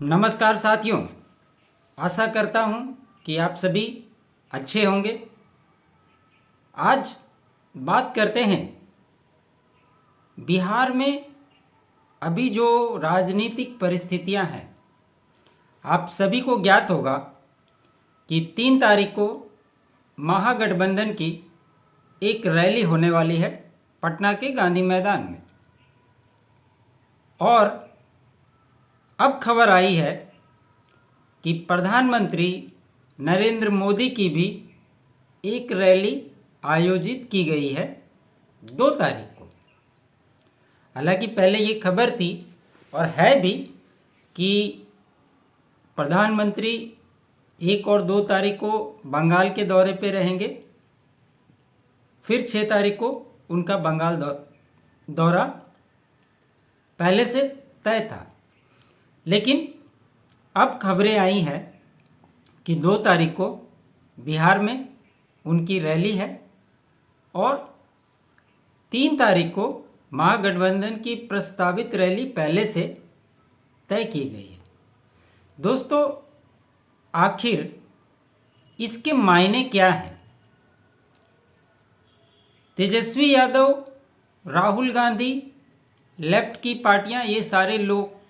नमस्कार साथियों, आशा करता हूँ कि आप सभी अच्छे होंगे। आज बात करते हैं बिहार में अभी जो राजनीतिक परिस्थितियाँ हैं। आप सभी को ज्ञात होगा कि 3 तारीख को महागठबंधन की एक रैली होने वाली है पटना के गांधी मैदान में। और अब खबर आई है कि प्रधानमंत्री नरेंद्र मोदी की भी एक रैली आयोजित की गई है 2 तारीख को। हालांकि पहले ये खबर थी और है भी कि प्रधानमंत्री 1 और 2 तारीख को बंगाल के दौरे पे रहेंगे, फिर 6 तारीख को उनका बंगाल दौरा पहले से तय था। लेकिन अब खबरें आई हैं कि 2 तारीख को बिहार में उनकी रैली है और 3 तारीख को महागठबंधन की प्रस्तावित रैली पहले से तय की गई है। दोस्तों, आखिर इसके मायने क्या हैं? तेजस्वी यादव, राहुल गांधी, लेफ्ट की पार्टियां, ये सारे लोग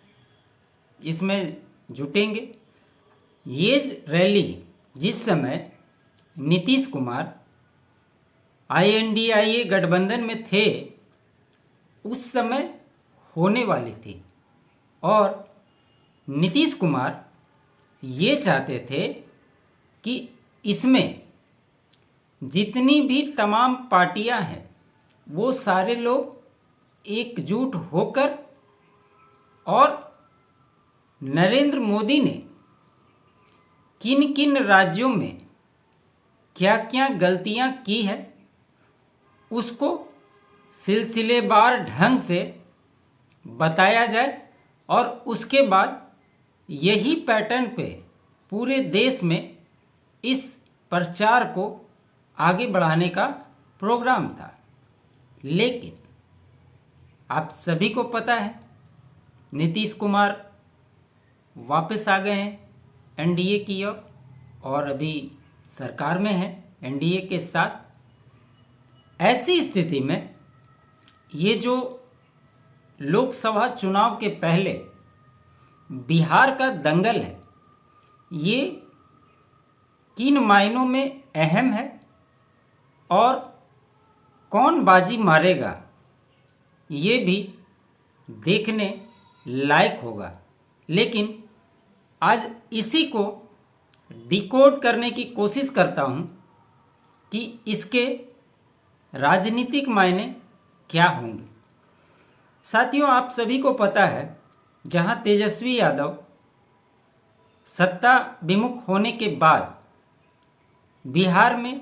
इसमें जुटेंगे। ये रैली जिस समय नीतीश कुमार INDIA गठबंधन में थे उस समय होने वाली थी और नीतीश कुमार ये चाहते थे कि इसमें जितनी भी तमाम पार्टियां हैं वो सारे लोग एकजुट होकर, और नरेंद्र मोदी ने किन किन राज्यों में क्या क्या गलतियां की है उसको सिलसिलेवार ढंग से बताया जाए और उसके बाद यही पैटर्न पे पूरे देश में इस प्रचार को आगे बढ़ाने का प्रोग्राम था। लेकिन आप सभी को पता है नीतीश कुमार वापस आ गए हैं NDA की ओर और अभी सरकार में है NDA के साथ। ऐसी स्थिति में ये जो लोकसभा चुनाव के पहले बिहार का दंगल है, ये किन मायनों में अहम है और कौन बाजी मारेगा ये भी देखने लायक होगा। लेकिन आज इसी को डिकोड करने की कोशिश करता हूँ कि इसके राजनीतिक मायने क्या होंगे। साथियों, आप सभी को पता है जहाँ तेजस्वी यादव सत्ता विमुख होने के बाद बिहार में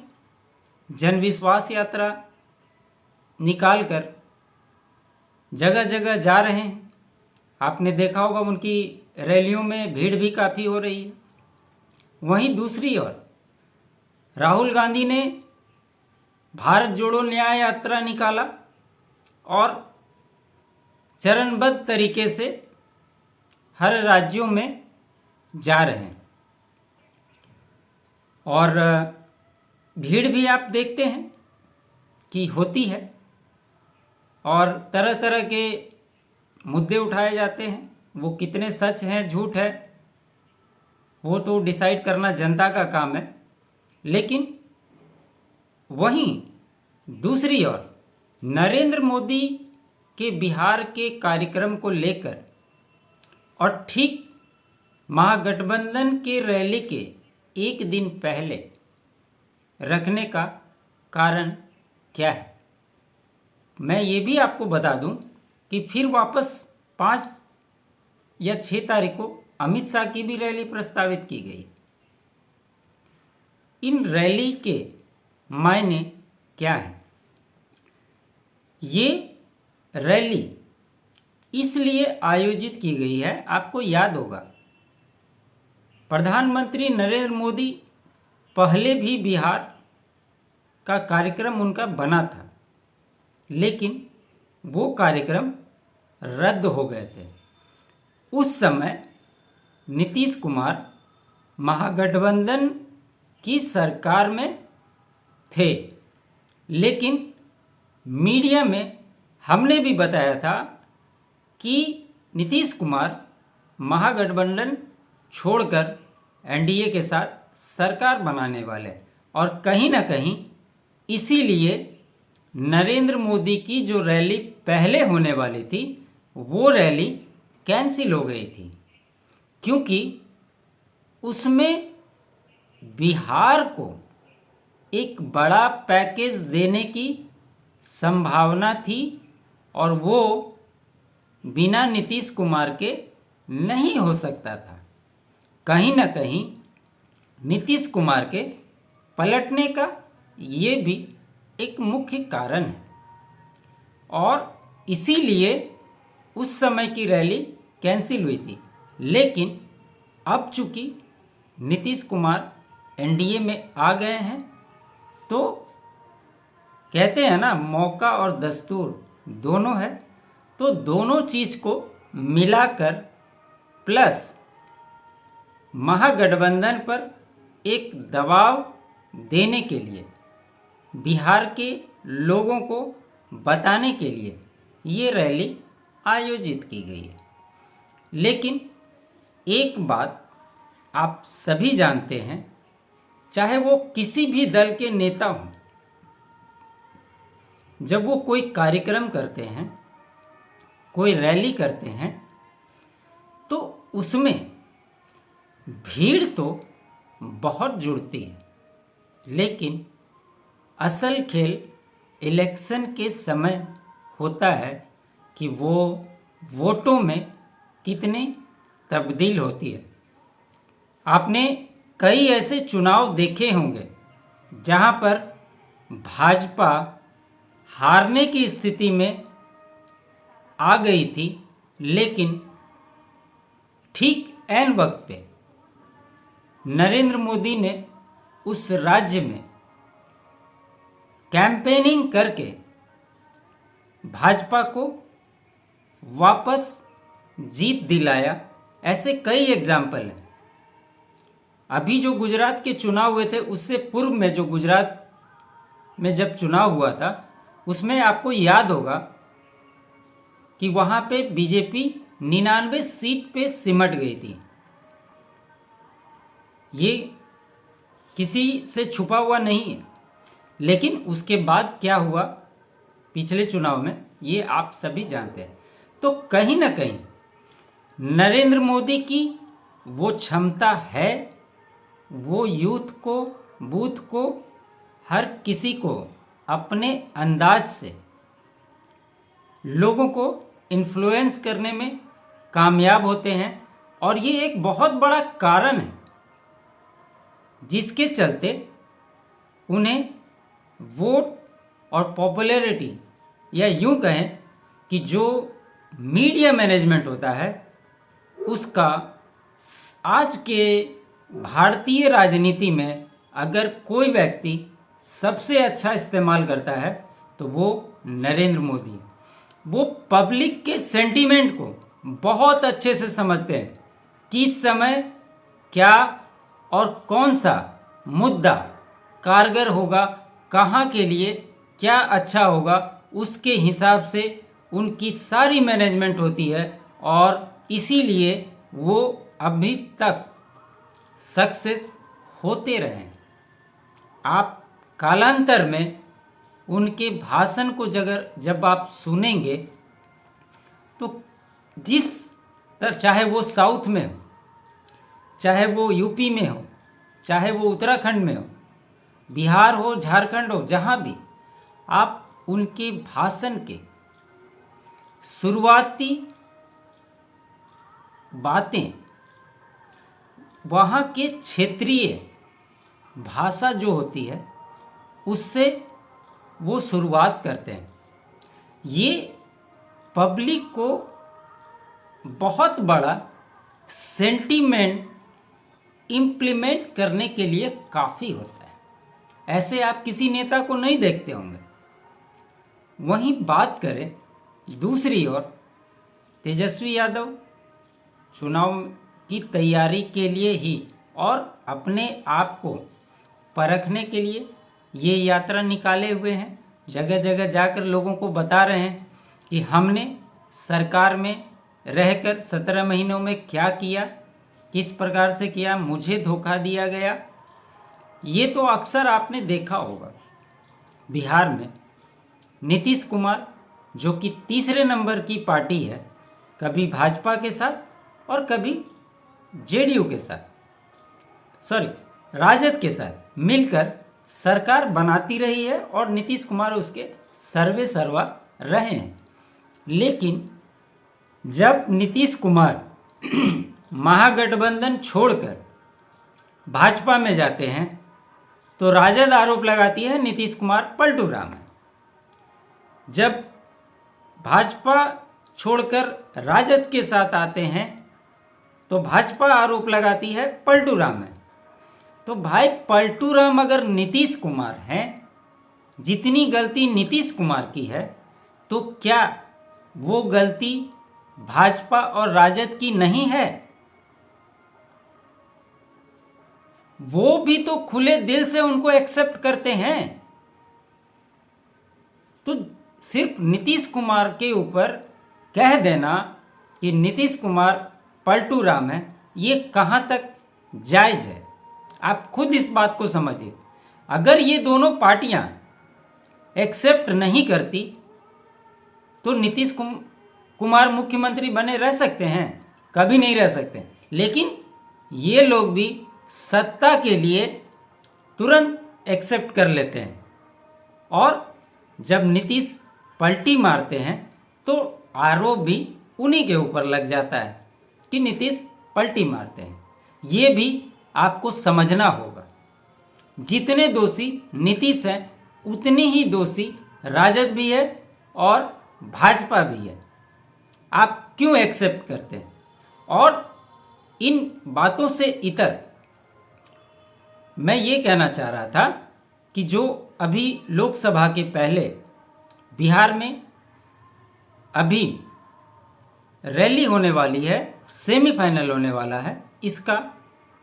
जनविश्वास यात्रा निकालकर जगह जगह जा रहे हैं। आपने देखा होगा उनकी रैलियों में भीड़ भी काफ़ी हो रही है। वहीं दूसरी ओर राहुल गांधी ने भारत जोड़ो न्याय यात्रा निकाला और चरणबद्ध तरीके से हर राज्यों में जा रहे हैं। और भीड़ भी आप देखते हैं कि होती है और तरह तरह के मुद्दे उठाए जाते हैं। वो कितने सच हैं झूठ है वो तो डिसाइड करना जनता का काम है। लेकिन वहीं दूसरी ओर नरेंद्र मोदी के बिहार के कार्यक्रम को लेकर और ठीक महागठबंधन के रैली के एक दिन पहले रखने का कारण क्या है, मैं ये भी आपको बता दूं कि फिर वापस 5 या 6 तारीख को अमित शाह की भी रैली प्रस्तावित की गई। इन रैली के मायने क्या है? ये रैली इसलिए आयोजित की गई है, आपको याद होगा प्रधानमंत्री नरेंद्र मोदी पहले भी बिहार का कार्यक्रम उनका बना था, लेकिन वो कार्यक्रम रद्द हो गए थे। उस समय नीतीश कुमार महागठबंधन की सरकार में थे, लेकिन मीडिया में हमने भी बताया था कि नीतीश कुमार महागठबंधन छोड़कर एनडीए के साथ सरकार बनाने वाले, और कहीं ना कहीं इसीलिए नरेंद्र मोदी की जो रैली पहले होने वाली थी वो रैली कैंसिल हो गई थी, क्योंकि उसमें बिहार को एक बड़ा पैकेज देने की संभावना थी और वो बिना नीतीश कुमार के नहीं हो सकता था। कहीं ना कहीं नीतीश कुमार के पलटने का ये भी एक मुख्य कारण है, और इसीलिए उस समय की रैली कैंसिल हुई थी। लेकिन अब चूंकि नीतीश कुमार एनडीए में आ गए हैं, तो कहते हैं ना, मौका और दस्तूर दोनों है, तो दोनों चीज़ को मिलाकर प्लस महागठबंधन पर एक दबाव देने के लिए, बिहार के लोगों को बताने के लिए ये रैली आयोजित की गई है। लेकिन एक बात आप सभी जानते हैं, चाहे वो किसी भी दल के नेता हों, जब वो कोई कार्यक्रम करते हैं, कोई रैली करते हैं, तो उसमें भीड़ तो बहुत जुड़ती है, लेकिन असल खेल इलेक्शन के समय होता है कि वो वोटों में कितनी तब्दील होती है। आपने कई ऐसे चुनाव देखे होंगे जहां पर भाजपा हारने की स्थिति में आ गई थी, लेकिन ठीक ऐन वक्त पे नरेंद्र मोदी ने उस राज्य में कैंपेनिंग करके भाजपा को वापस जीत दिलाया। ऐसे कई एग्जाम्पल हैं। अभी जो गुजरात के चुनाव हुए थे, उससे पूर्व में जो गुजरात में जब चुनाव हुआ था, उसमें आपको याद होगा कि वहाँ पे बीजेपी 99 सीट पे सिमट गई थी। ये किसी से छुपा हुआ नहीं है। लेकिन उसके बाद क्या हुआ पिछले चुनाव में, ये आप सभी जानते हैं। तो कहीं ना कहीं नरेंद्र मोदी की वो क्षमता है, वो यूथ को, बूथ को, हर किसी को अपने अंदाज से लोगों को इन्फ्लुएंस करने में कामयाब होते हैं, और ये एक बहुत बड़ा कारण है जिसके चलते उन्हें वोट और पॉपुलैरिटी, या यूं कहें कि जो मीडिया मैनेजमेंट होता है, उसका आज के भारतीय राजनीति में अगर कोई व्यक्ति सबसे अच्छा इस्तेमाल करता है तो वो नरेंद्र मोदी है। वो पब्लिक के सेंटीमेंट को बहुत अच्छे से समझते हैं, किस समय क्या और कौन सा मुद्दा कारगर होगा, कहाँ के लिए क्या अच्छा होगा, उसके हिसाब से उनकी सारी मैनेजमेंट होती है, और इसीलिए वो अभी तक सक्सेस होते रहे। आप कालांतर में उनके भाषण को जब आप सुनेंगे, तो जिस तरह, चाहे वो साउथ में हो, चाहे वो यूपी में हो, चाहे वो उत्तराखंड में हो, बिहार हो, झारखंड हो, जहाँ भी आप उनके भाषण के शुरुआती बातें, वहाँ के क्षेत्रीय भाषा जो होती है, उससे वो शुरुआत करते हैं। ये पब्लिक को बहुत बड़ा सेंटीमेंट इम्प्लीमेंट करने के लिए काफ़ी होता है। ऐसे आप किसी नेता को नहीं देखते होंगे। वहीं बात करें दूसरी ओर, तेजस्वी यादव चुनाव की तैयारी के लिए ही और अपने आप को परखने के लिए ये यात्रा निकाले हुए हैं। जगह जगह जाकर लोगों को बता रहे हैं कि हमने सरकार में रहकर 17 महीनों में क्या किया, किस प्रकार से किया, मुझे धोखा दिया गया। ये तो अक्सर आपने देखा होगा। बिहार में नीतीश कुमार जो कि तीसरे नंबर की पार्टी है, कभी भाजपा के साथ और कभी जेडीयू के साथ, राजद के साथ मिलकर सरकार बनाती रही है और नीतीश कुमार उसके सर्वे सर्वा रहे हैं। लेकिन जब नीतीश कुमार महागठबंधन छोड़कर भाजपा में जाते हैं तो राजद आरोप लगाती है नीतीश कुमार पलटू राम है। जब भाजपा छोड़कर राजद के साथ आते हैं तो भाजपा आरोप लगाती है पलटू राम है। तो भाई पलटू राम अगर नीतीश कुमार हैं, जितनी गलती नीतीश कुमार की है, तो क्या वो गलती भाजपा और राजद की नहीं है? वो भी तो खुले दिल से उनको एक्सेप्ट करते हैं। तो सिर्फ नीतीश कुमार के ऊपर कह देना कि नीतीश कुमार पलटू राम है, ये कहाँ तक जायज़ है? आप खुद इस बात को समझिए। अगर ये दोनों पार्टियां एक्सेप्ट नहीं करती तो नीतीश कुमार मुख्यमंत्री बने रह सकते हैं? कभी नहीं रह सकते। लेकिन ये लोग भी सत्ता के लिए तुरंत एक्सेप्ट कर लेते हैं और जब नीतीश पलटी मारते हैं तो आरोप भी उन्हीं के ऊपर लग जाता है कि नीतीश पलटी मारते हैं। ये भी आपको समझना होगा। जितने दोषी नीतीश हैं उतनी ही दोषी राजद भी है और भाजपा भी है। आप क्यों एक्सेप्ट करते हैं? और इन बातों से इतर मैं ये कहना चाह रहा था कि जो अभी लोकसभा के पहले बिहार में अभी रैली होने वाली है, सेमीफाइनल होने वाला है, इसका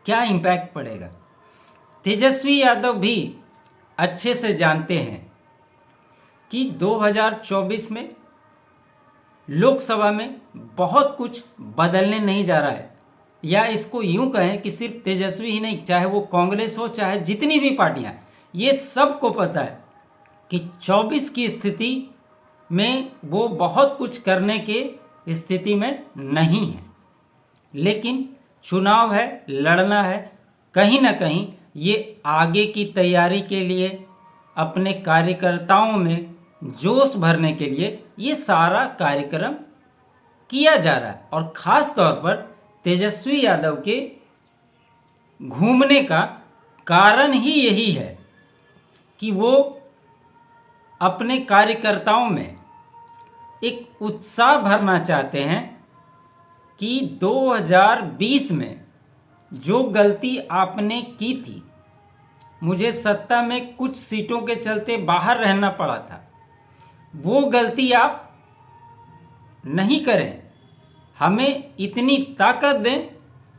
क्या इम्पैक्ट पड़ेगा? तेजस्वी यादव भी अच्छे से जानते हैं कि 2024 में लोकसभा में बहुत कुछ बदलने नहीं जा रहा है। या इसको यूं कहें कि सिर्फ तेजस्वी ही नहीं, चाहे वो कांग्रेस हो चाहे जितनी भी पार्टियां, ये सबको पता है कि 24 की स्थिति में वो बहुत कुछ करने के स्थिति में नहीं है। लेकिन चुनाव है, लड़ना है, कहीं ना कहीं ये आगे की तैयारी के लिए, अपने कार्यकर्ताओं में जोश भरने के लिए ये सारा कार्यक्रम किया जा रहा है। और ख़ास तौर पर तेजस्वी यादव के घूमने का कारण ही यही है कि वो अपने कार्यकर्ताओं में एक उत्साह भरना चाहते हैं कि 2020 में जो गलती आपने की थी, मुझे सत्ता में कुछ सीटों के चलते बाहर रहना पड़ा था, वो गलती आप नहीं करें। हमें इतनी ताकत दें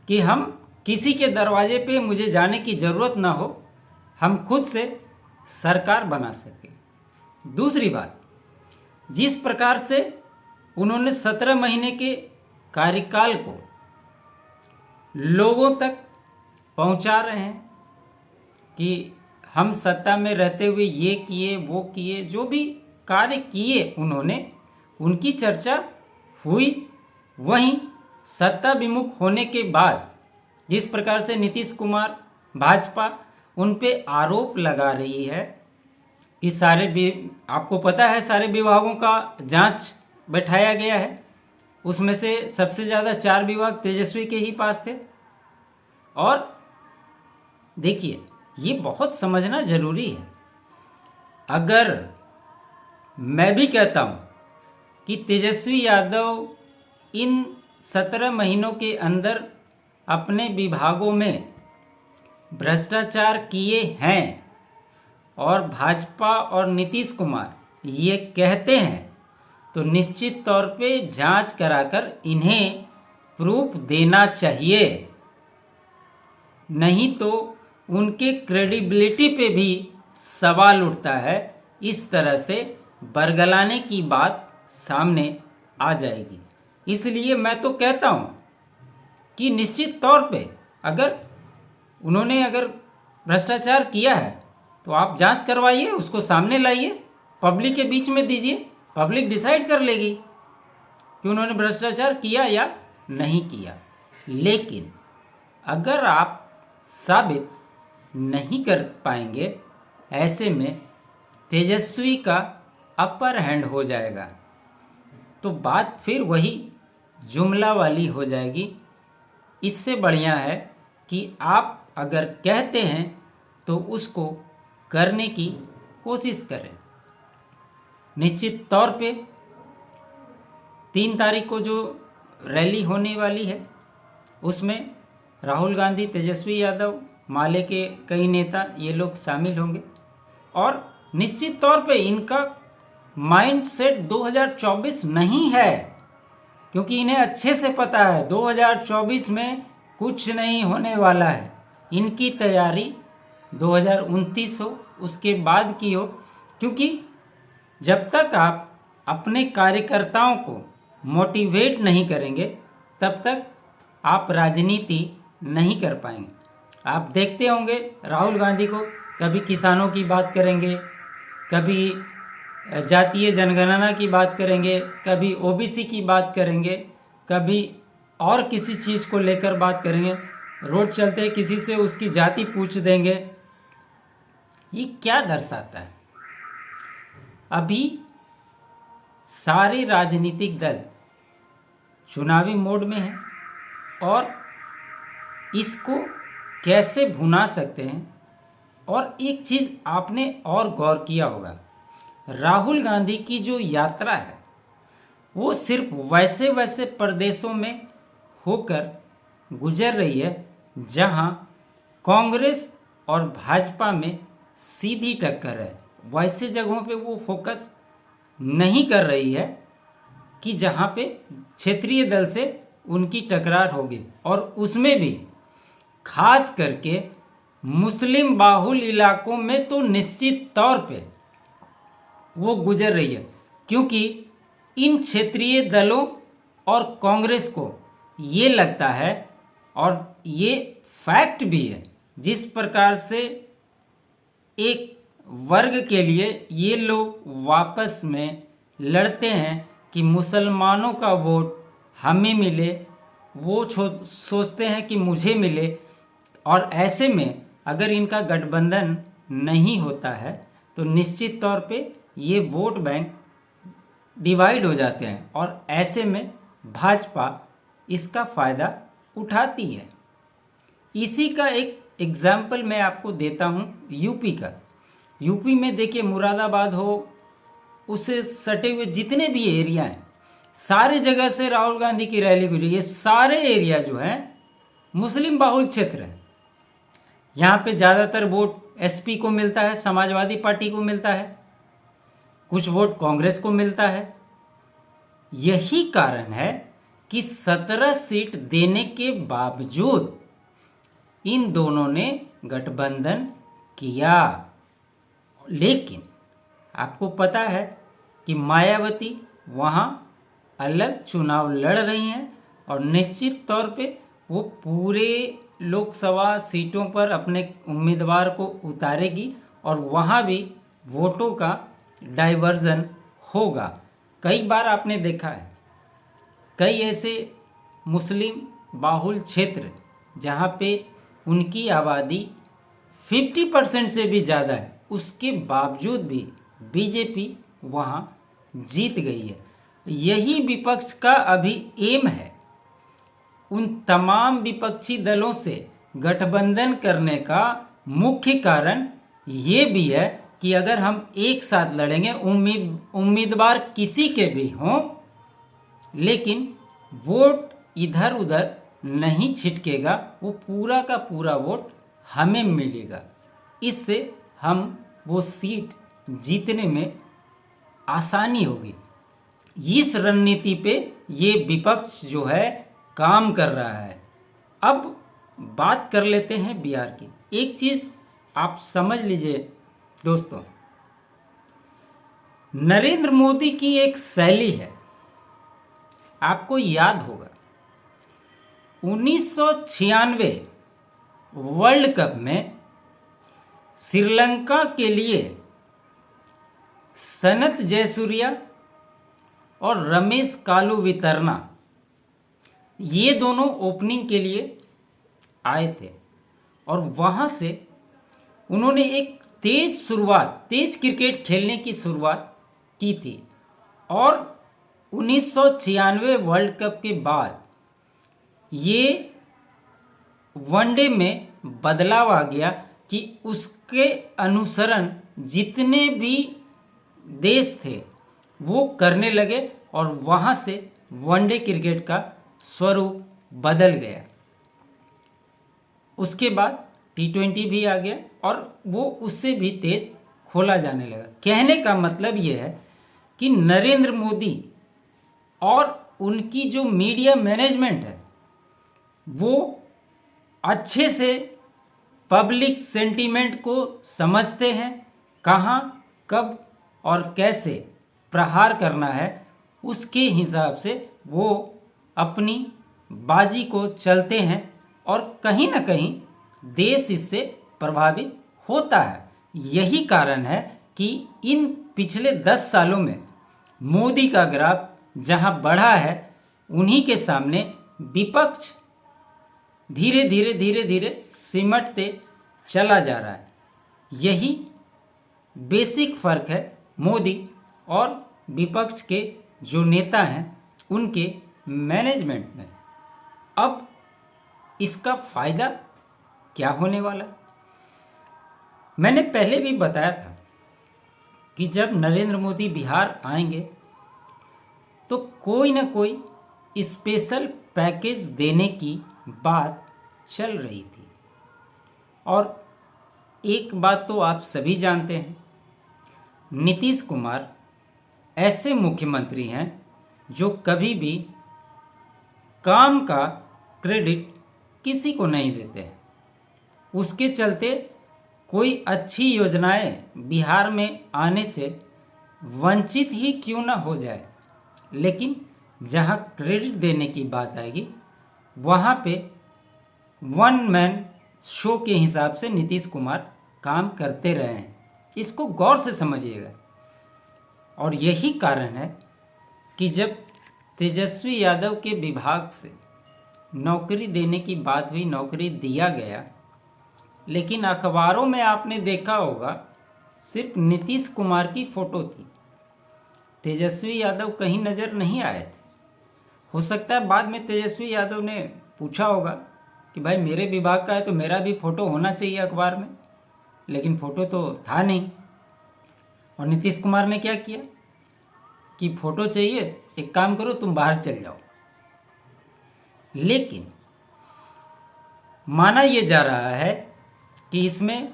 कि हम किसी के दरवाजे पे मुझे जाने की ज़रूरत ना हो, हम खुद से सरकार बना सकें। दूसरी बात, जिस प्रकार से उन्होंने 17 महीने के कार्यकाल को लोगों तक पहुंचा रहे हैं कि हम सत्ता में रहते हुए ये किए वो किए, जो भी कार्य किए उन्होंने, उनकी चर्चा हुई। वहीं सत्ता विमुख होने के बाद जिस प्रकार से नीतीश कुमार, भाजपा उन पे आरोप लगा रही है कि आपको पता है सारे विभागों का जांच बैठाया गया है, उसमें से सबसे ज़्यादा 4 विभाग तेजस्वी के ही पास थे। और देखिए, ये बहुत समझना ज़रूरी है। अगर मैं भी कहता हूँ कि तेजस्वी यादव इन 17 महीनों के अंदर अपने विभागों में भ्रष्टाचार किए हैं और भाजपा और नीतीश कुमार ये कहते हैं, तो निश्चित तौर पे जांच कराकर इन्हें प्रूफ देना चाहिए, नहीं तो उनके क्रेडिबिलिटी पे भी सवाल उठता है। इस तरह से बरगलाने की बात सामने आ जाएगी। इसलिए मैं तो कहता हूँ कि निश्चित तौर पे अगर उन्होंने भ्रष्टाचार किया है तो आप जांच करवाइए, उसको सामने लाइए, पब्लिक के बीच में दीजिए, पब्लिक डिसाइड कर लेगी कि उन्होंने भ्रष्टाचार किया या नहीं किया। लेकिन अगर आप साबित नहीं कर पाएंगे, ऐसे में तेजस्वी का अपर हैंड हो जाएगा, तो बात फिर वही जुमला वाली हो जाएगी। इससे बढ़िया है कि आप अगर कहते हैं तो उसको करने की कोशिश करें। निश्चित तौर पे 3 तारीख को जो रैली होने वाली है उसमें राहुल गांधी, तेजस्वी यादव, माले के कई नेता ये लोग शामिल होंगे। और निश्चित तौर पे इनका माइंड सेट 2024 नहीं है, क्योंकि इन्हें अच्छे से पता है 2024 में कुछ नहीं होने वाला है। इनकी तैयारी 2029 हो, उसके बाद की हो, क्योंकि जब तक आप अपने कार्यकर्ताओं को मोटिवेट नहीं करेंगे तब तक आप राजनीति नहीं कर पाएंगे। आप देखते होंगे राहुल गांधी को कभी किसानों की बात करेंगे, कभी जातीय जनगणना की बात करेंगे, कभी ओबीसी की बात करेंगे, कभी और किसी चीज़ को लेकर बात करेंगे। रोड चलते किसी से उसकी जाति पूछ देंगे। ये क्या दर्शाता है? अभी सारे राजनीतिक दल चुनावी मोड में हैं और इसको कैसे भुना सकते हैं। और एक चीज़ आपने और गौर किया होगा, राहुल गांधी की जो यात्रा है वो सिर्फ वैसे वैसे प्रदेशों में होकर गुजर रही है जहां कांग्रेस और भाजपा में सीधी टक्कर है। वैसे जगहों पे वो फोकस नहीं कर रही है कि जहां पे क्षेत्रीय दल से उनकी टकरार होगी, और उसमें भी खास करके मुस्लिम बाहुल इलाकों में तो निश्चित तौर पे वो गुजर रही है, क्योंकि इन क्षेत्रीय दलों और कांग्रेस को ये लगता है, और ये फैक्ट भी है, जिस प्रकार से एक वर्ग के लिए ये लोग वापस में लड़ते हैं कि मुसलमानों का वोट हमें मिले, वो सोचते हैं कि मुझे मिले। और ऐसे में अगर इनका गठबंधन नहीं होता है तो निश्चित तौर पे ये वोट बैंक डिवाइड हो जाते हैं, और ऐसे में भाजपा इसका फ़ायदा उठाती है। इसी का एक एग्जाम्पल मैं आपको देता हूँ यूपी का। यूपी में देखिए, मुरादाबाद हो, उससे सटे हुए जितने भी एरिया हैं, सारे जगह से राहुल गांधी की रैली गुजरी। ये सारे एरिया जो हैं मुस्लिम बाहुल क्षेत्र हैं। यहाँ पे ज़्यादातर वोट एसपी को मिलता है, समाजवादी पार्टी को मिलता है, कुछ वोट कांग्रेस को मिलता है। यही कारण है कि 17 सीट देने के बावजूद इन दोनों ने गठबंधन किया। लेकिन आपको पता है कि मायावती वहाँ अलग चुनाव लड़ रही हैं, और निश्चित तौर पे वो पूरे लोकसभा सीटों पर अपने उम्मीदवार को उतारेगी, और वहाँ भी वोटों का डाइवर्जन होगा। कई बार आपने देखा है, कई ऐसे मुस्लिम बाहुल क्षेत्र जहाँ पे उनकी आबादी 50% से भी ज़्यादा है, उसके बावजूद भी बीजेपी वहाँ जीत गई है। यही विपक्ष का अभी एम है, उन तमाम विपक्षी दलों से गठबंधन करने का मुख्य कारण ये भी है कि अगर हम एक साथ लड़ेंगे, उम्मीदवार किसी के भी हों, लेकिन वोट इधर उधर नहीं छिटकेगा, वो पूरा का पूरा वोट हमें मिलेगा। इससे हम वो सीट जीतने में आसानी होगी। इस रणनीति पे ये विपक्ष जो है काम कर रहा है। अब बात कर लेते हैं बिहार की। एक चीज़ आप समझ लीजिए दोस्तों, नरेंद्र मोदी की एक शैली है, आपको याद होगा 1996 वर्ल्ड कप में श्रीलंका के लिए सनत जयसूर्या और रमेश कालू वितरना ये दोनों ओपनिंग के लिए आए थे और वहाँ से उन्होंने एक तेज क्रिकेट खेलने की शुरुआत की थी। और 1996 वर्ल्ड कप के बाद ये वनडे में बदलाव आ गया कि उसके अनुसरण जितने भी देश थे वो करने लगे और वहाँ से वनडे क्रिकेट का स्वरूप बदल गया। उसके बाद T20 भी आ गया और वो उससे भी तेज खोला जाने लगा। कहने का मतलब ये है कि नरेंद्र मोदी और उनकी जो मीडिया मैनेजमेंट है वो अच्छे से पब्लिक सेंटीमेंट को समझते हैं, कहाँ कब और कैसे प्रहार करना है, उसके हिसाब से वो अपनी बाजी को चलते हैं और कहीं ना कहीं देश इससे प्रभावित होता है। यही कारण है कि इन पिछले 10 सालों में मोदी का ग्राफ जहां बढ़ा है, उन्हीं के सामने विपक्ष धीरे धीरे सिमटते चला जा रहा है। यही बेसिक फर्क है मोदी और विपक्ष के जो नेता हैं उनके मैनेजमेंट में। अब इसका फायदा क्या होने वाला है? मैंने पहले भी बताया था कि जब नरेंद्र मोदी बिहार आएंगे तो कोई ना कोई स्पेशल पैकेज देने की बात चल रही थी। और एक बात तो आप सभी जानते हैं, नीतीश कुमार ऐसे मुख्यमंत्री हैं जो कभी भी काम का क्रेडिट किसी को नहीं देते हैं। उसके चलते कोई अच्छी योजनाएं बिहार में आने से वंचित ही क्यों ना हो जाए, लेकिन जहां क्रेडिट देने की बात आएगी वहां पे वन मैन शो के हिसाब से नीतीश कुमार काम करते रहे हैं। इसको गौर से समझिएगा। और यही कारण है कि जब तेजस्वी यादव के विभाग से नौकरी देने की बात हुई, नौकरी दिया गया, लेकिन अखबारों में आपने देखा होगा सिर्फ नीतीश कुमार की फ़ोटो थी, तेजस्वी यादव कहीं नज़र नहीं आए थे। हो सकता है बाद में तेजस्वी यादव ने पूछा होगा कि भाई मेरे विभाग का है तो मेरा भी फ़ोटो होना चाहिए अखबार में, लेकिन फ़ोटो तो था नहीं। और नीतीश कुमार ने क्या किया कि फ़ोटो चाहिए, एक काम करो तुम बाहर चल जाओ। लेकिन माना यह जा रहा है कि इसमें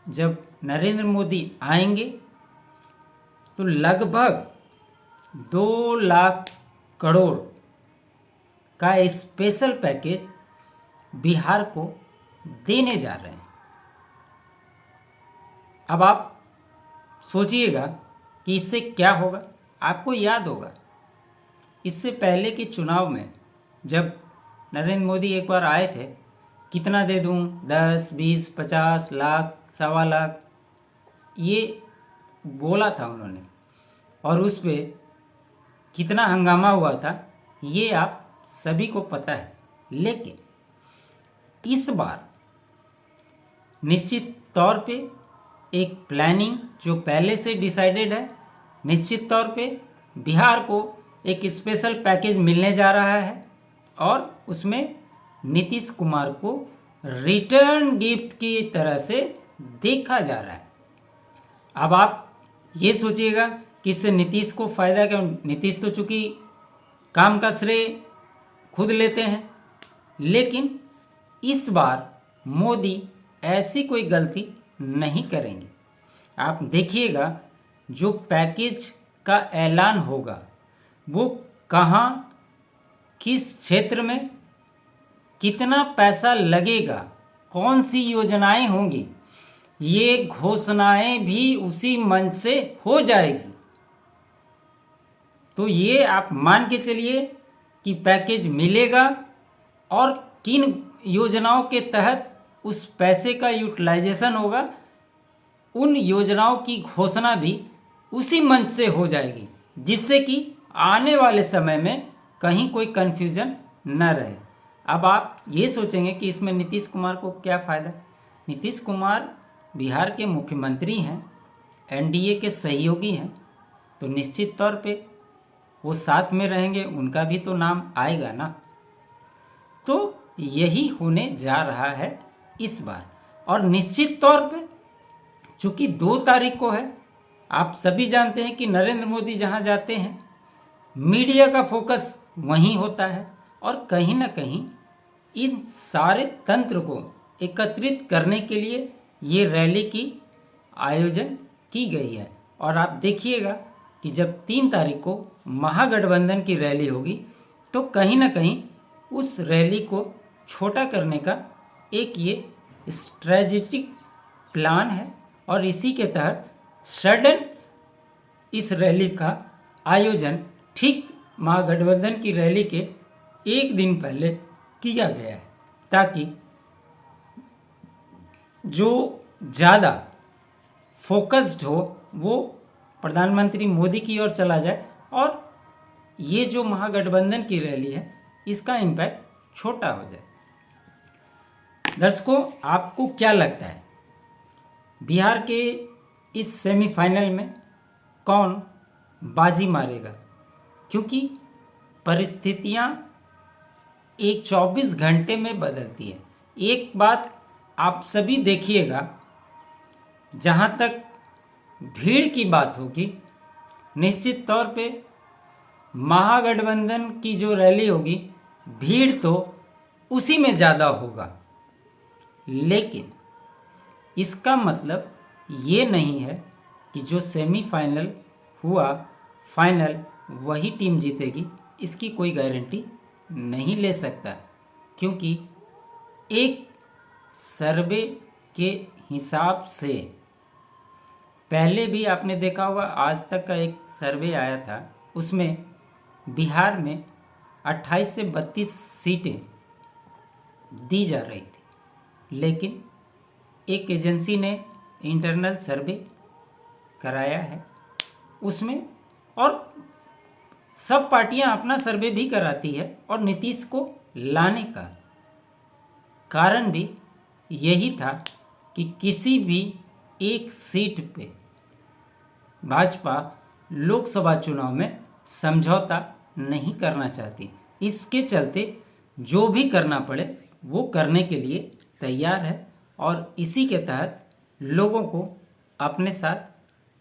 जब नरेंद्र मोदी आएंगे तो लगभग 2 लाख करोड़ का स्पेशल पैकेज बिहार को देने जा रहे हैं। अब आप सोचिएगा कि इससे क्या होगा। आपको याद होगा इससे पहले के चुनाव में जब नरेंद्र मोदी एक बार आए थे, कितना दे दूं, 10, 20, 50 लाख, 1.25 लाख, ये बोला था उन्होंने। और उस पे कितना हंगामा हुआ था ये आप सभी को पता है। लेकिन इस बार निश्चित तौर पे एक प्लानिंग जो पहले से डिसाइडेड है, निश्चित तौर पे बिहार को एक स्पेशल पैकेज मिलने जा रहा है और उसमें नीतीश कुमार को रिटर्न गिफ्ट की तरह से देखा जा रहा है। अब आप ये सोचिएगा कि इससे नीतीश को फ़ायदा क्या। नीतीश तो चूँकि काम का श्रेय खुद लेते हैं, लेकिन इस बार मोदी ऐसी कोई गलती नहीं करेंगे। आप देखिएगा जो पैकेज का ऐलान होगा वो कहाँ किस क्षेत्र में कितना पैसा लगेगा, कौन सी योजनाएं होंगी, ये घोषणाएं भी उसी मंच से हो जाएगी। तो ये आप मान के चलिए कि पैकेज मिलेगा और किन योजनाओं के तहत उस पैसे का यूटिलाइजेशन होगा, उन योजनाओं की घोषणा भी उसी मंच से हो जाएगी, जिससे कि आने वाले समय में कहीं कोई कन्फ्यूज़न न रहे। अब आप ये सोचेंगे कि इसमें नीतीश कुमार को क्या फ़ायदा। नीतीश कुमार बिहार के मुख्यमंत्री हैं, एनडीए के सहयोगी हैं, तो निश्चित तौर पे वो साथ में रहेंगे, उनका भी तो नाम आएगा ना। तो यही होने जा रहा है इस बार। और निश्चित तौर पे चूँकि 2 तारीख को है, आप सभी जानते हैं कि नरेंद्र मोदी जहाँ जाते हैं मीडिया का फोकस वहीं होता है, और कहीं ना कहीं इन सारे तंत्र को एकत्रित करने के लिए ये रैली की आयोजन की गई है। और आप देखिएगा कि जब 3 तारीख को महागठबंधन की रैली होगी तो कहीं ना कहीं उस रैली को छोटा करने का एक ये स्ट्रेटेजिक प्लान है, और इसी के तहत सडन इस रैली का आयोजन ठीक महागठबंधन की रैली के एक दिन पहले किया गया है, ताकि जो ज़्यादा फोकस्ड हो वो प्रधानमंत्री मोदी की ओर चला जाए, और ये जो महागठबंधन की रैली है इसका इम्पैक्ट छोटा हो जाए। दर्शकों, आपको क्या लगता है बिहार के इस सेमीफाइनल में कौन बाजी मारेगा? क्योंकि परिस्थितियां एक 24 घंटे में बदलती है। एक बात आप सभी देखिएगा, जहां तक भीड़ की बात होगी, निश्चित तौर पे महागठबंधन की जो रैली होगी भीड़ तो उसी में ज़्यादा होगा, लेकिन इसका मतलब ये नहीं है कि जो सेमीफाइनल हुआ फाइनल वही टीम जीतेगी, इसकी कोई गारंटी नहीं ले सकता। क्योंकि एक सर्वे के हिसाब से पहले भी आपने देखा होगा, आज तक का एक सर्वे आया था, उसमें बिहार में 28 से 32 सीटें दी जा रही थी, लेकिन एक एजेंसी ने इंटरनल सर्वे कराया है उसमें, और सब पार्टियां अपना सर्वे भी कराती है, और नीतीश को लाने का कारण भी यही था कि किसी भी एक सीट पे भाजपा लोकसभा चुनाव में समझौता नहीं करना चाहती। इसके चलते जो भी करना पड़े वो करने के लिए तैयार है, और इसी के तहत लोगों को अपने साथ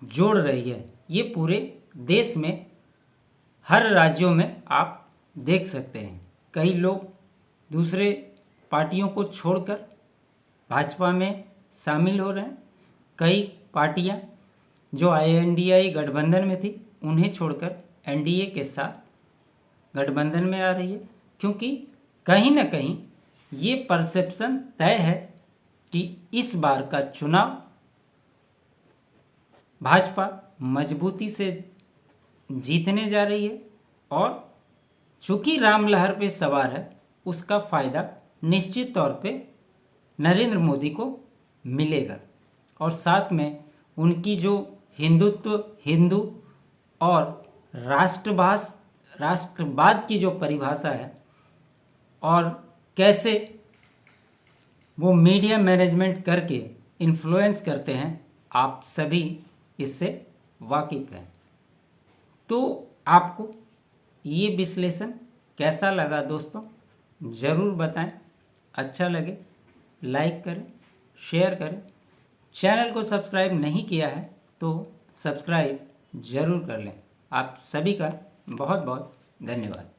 जोड़ रही है। ये पूरे देश में हर राज्यों में आप देख सकते हैं, कई लोग दूसरे पार्टियों को छोड़कर भाजपा में शामिल हो रहे हैं, कई पार्टियां जो INDI गठबंधन में थी उन्हें छोड़कर NDA के साथ गठबंधन में आ रही है, क्योंकि कहीं ना कहीं ये परसेप्शन तय है कि इस बार का चुनाव भाजपा मजबूती से जीतने जा रही है, और चूंकि राम लहर पे सवार है उसका फ़ायदा निश्चित तौर पे नरेंद्र मोदी को मिलेगा। और साथ में उनकी जो हिंदू और राष्ट्रवाद की जो परिभाषा है, और कैसे वो मीडिया मैनेजमेंट करके इन्फ्लुएंस करते हैं, आप सभी इससे वाकिफ़ हैं। तो आपको ये विश्लेषण कैसा लगा दोस्तों, ज़रूर बताएं। अच्छा लगे लाइक करें, शेयर करें। चैनल को सब्सक्राइब नहीं किया है तो सब्सक्राइब ज़रूर कर लें। आप सभी का बहुत बहुत धन्यवाद।